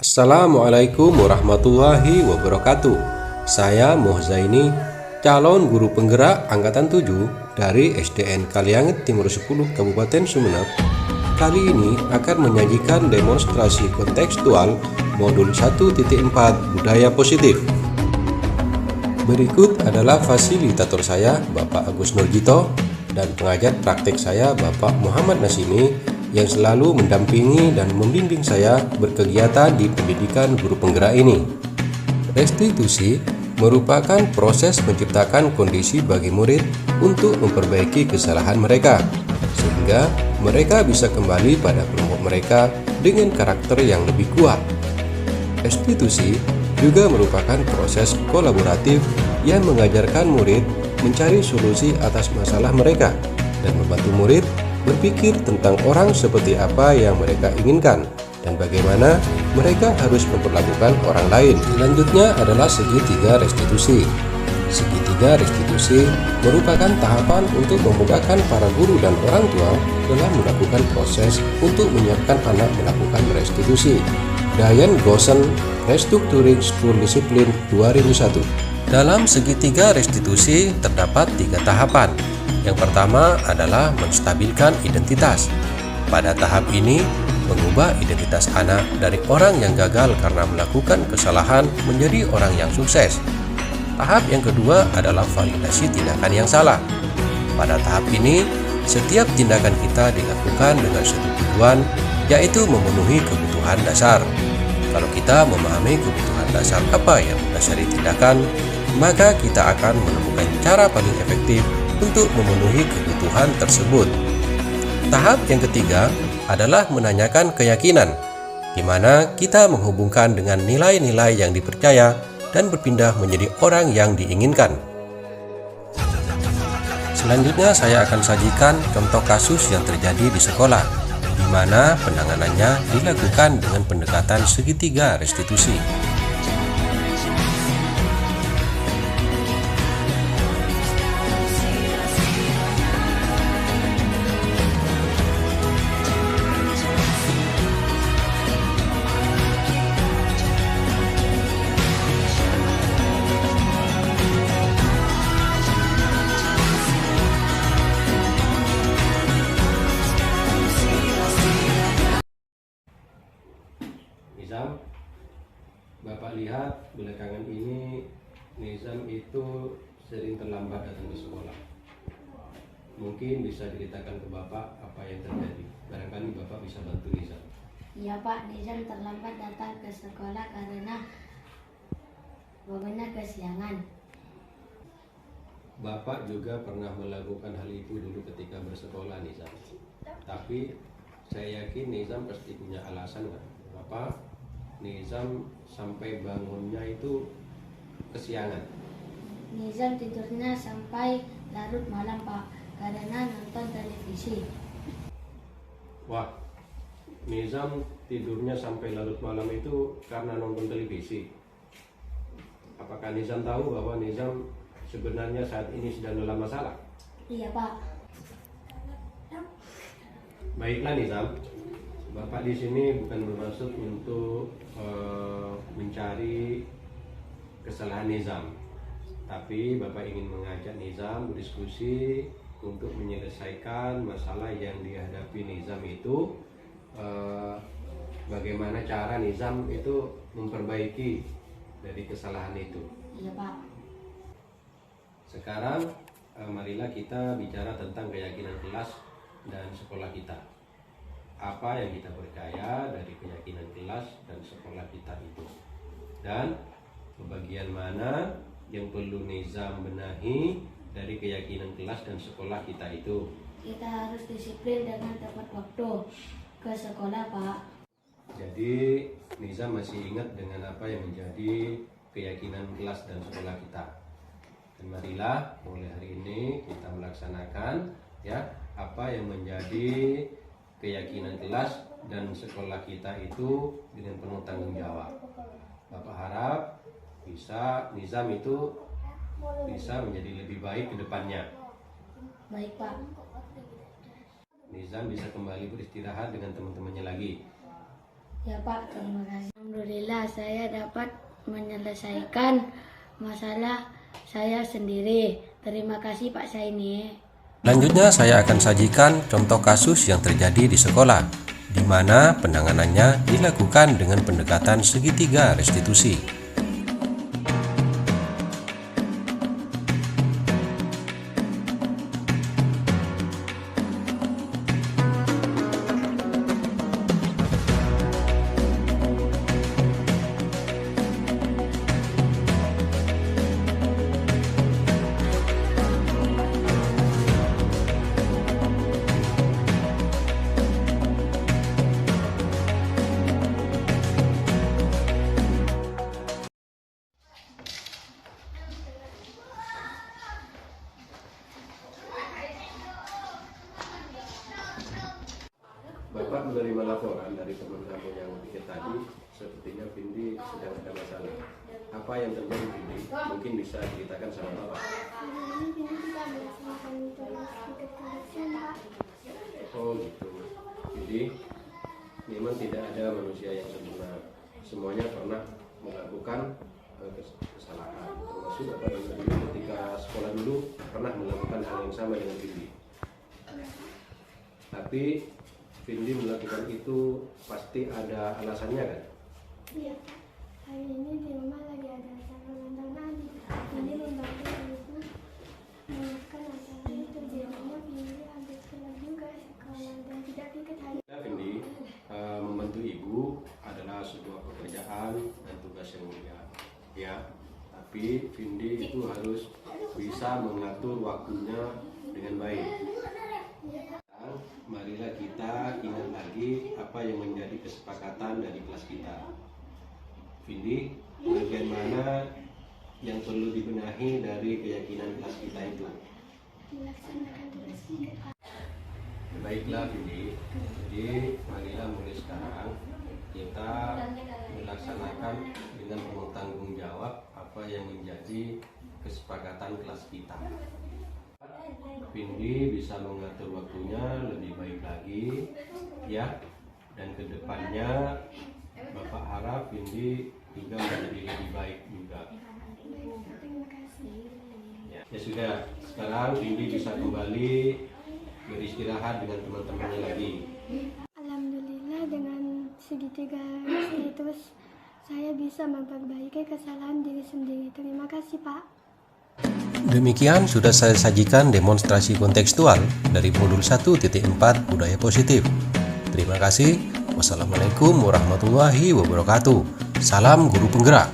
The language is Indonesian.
Assalamualaikum warahmatullahi wabarakatuh. Saya Mohzaini, calon guru penggerak angkatan 7 dari SDN Kalianget Timur 10 Kabupaten Sumeneb. Kali ini akan menyajikan demonstrasi kontekstual modul 1.4 budaya positif. Berikut adalah fasilitator saya, Bapak Agus Nurjito, dan pengajar praktek saya, Bapak Muhammad Nasimi, yang selalu mendampingi dan membimbing saya berkegiatan di pendidikan guru penggerak ini. Restitusi merupakan proses menciptakan kondisi bagi murid untuk memperbaiki kesalahan mereka, sehingga mereka bisa kembali pada kelompok mereka dengan karakter yang lebih kuat. Restitusi juga merupakan proses kolaboratif yang mengajarkan murid mencari solusi atas masalah mereka dan membantu murid berpikir tentang orang seperti apa yang mereka inginkan dan bagaimana mereka harus memperlakukan orang lain. Selanjutnya adalah segitiga restitusi. Segitiga restitusi merupakan tahapan untuk memudahkan para guru dan orang tua dalam melakukan proses untuk menyiapkan anak melakukan restitusi. Diane Goshen, Restructuring School Discipline 2001. Dalam segitiga restitusi terdapat 3 tahapan. Yang pertama adalah menstabilkan identitas. Pada tahap ini, mengubah identitas anak dari orang yang gagal karena melakukan kesalahan menjadi orang yang sukses. Tahap yang kedua adalah validasi tindakan yang salah. Pada tahap ini, setiap tindakan kita dilakukan dengan satu tujuan, yaitu memenuhi kebutuhan dasar. Kalau kita memahami kebutuhan dasar apa yang mendasari tindakan, maka kita akan menemukan cara paling efektif untuk memenuhi kebutuhan tersebut. Tahap yang ketiga adalah menanyakan keyakinan, di mana kita menghubungkan dengan nilai-nilai yang dipercaya dan berpindah menjadi orang yang diinginkan. Selanjutnya saya akan sajikan contoh kasus yang terjadi di sekolah, di mana penanganannya dilakukan dengan pendekatan segitiga restitusi. Nizam, Bapak lihat belakangan ini Nizam itu sering terlambat datang ke sekolah. Mungkin bisa ceritakan ke Bapak apa yang terjadi. Barangkali Bapak bisa bantu Nizam. Ya Pak, Nizam terlambat datang ke sekolah karena benar kesiangan. Bapak juga pernah melakukan hal itu dulu ketika bersekolah, Nizam. Tapi saya yakin Nizam pasti punya alasan kan. Bapak Nizam sampai bangunnya itu kesiangan. Nizam tidurnya sampai larut malam Pak, karena nonton televisi. Wah, Nizam tidurnya sampai larut malam itu karena nonton televisi. Apakah Nizam tahu bahwa Nizam sebenarnya saat ini sedang dalam masalah? Iya Pak. Baiklah Nizam, Bapak di sini bukan bermaksud untuk mencari kesalahan Nizam, tapi Bapak ingin mengajak Nizam berdiskusi untuk menyelesaikan masalah yang dihadapi Nizam itu, bagaimana cara Nizam itu memperbaiki dari kesalahan itu. Iya Pak. Sekarang marilah kita bicara tentang keyakinan kelas dan sekolah kita. Apa yang kita percaya dari keyakinan kelas dan sekolah kita itu, dan bagian mana yang perlu Nizam benahi dari keyakinan kelas dan sekolah kita itu. Kita harus disiplin dengan tepat waktu ke sekolah Pak. Jadi Nizam masih ingat dengan apa yang menjadi keyakinan kelas dan sekolah kita. Dan marilah mulai hari ini kita melaksanakan ya apa yang menjadi keyakinan kelas dan sekolah kita itu dengan penuh tanggung jawab. Bapak harap Nizam itu bisa menjadi lebih baik ke depannya. Baik Pak. Nizam bisa kembali beristirahat dengan teman-temannya lagi. Ya Pak, terima kasih. Alhamdulillah saya dapat menyelesaikan masalah saya sendiri. Terima kasih Pak Saini. Selanjutnya saya akan sajikan contoh kasus yang terjadi di sekolah, di mana penanganannya dilakukan dengan pendekatan segitiga restitusi. Bapak menerima laporan dari teman kamu yang pikir tadi, sepertinya Vindi sedang ada masalah. Apa yang terjadi, Vindi? Mungkin bisa ceritakan sama Bapak. Hari ini kita melaksanakan tugas kekerasan, Pak. Oh gitu. Jadi memang tidak ada manusia yang sempurna. Semuanya pernah melakukan kesalahan. Termasuk Bapak juga dulu ketika sekolah dulu pernah melakukan hal yang sama dengan Vindi. Tapi Vindi melakukan itu pasti ada alasannya kan? Iya, Pak. Hari ini di rumah lagi ada acara ulang tahun Adi. Ini membantu ibu menyiapkan acara itu. Jadinya Vindi habis kelar juga sekolah dan tidak ikut hari. Ya, Vindi, membantu ibu adalah sebuah pekerjaan dan tugas yang mulia. Ya, tapi Vindi itu harus bisa mengatur waktunya dengan baik. Marilah kita ingat lagi apa yang menjadi kesepakatan dari kelas kita. Vindi, bagian mana yang perlu dibenahi dari keyakinan kelas kita itu? Melaksanakan tugas kita. Baiklah Vindi, jadi marilah mulai sekarang kita melaksanakan dengan penuh tanggung jawab apa yang menjadi kesepakatan kelas kita. Vindi bisa mengatur waktunya lebih baik lagi ya, dan kedepannya Bapak harap Vindi juga menjadi lebih baik juga. Terima kasih. Ya sudah, sekarang Vindi bisa kembali beristirahat dengan teman-temannya lagi. Alhamdulillah dengan segitiga restitusi saya bisa memperbaiki kesalahan diri sendiri. Terima kasih, Pak. Demikian sudah saya sajikan demonstrasi kontekstual dari modul 1.4 Budaya Positif. Terima kasih. Wassalamualaikum warahmatullahi wabarakatuh. Salam guru penggerak.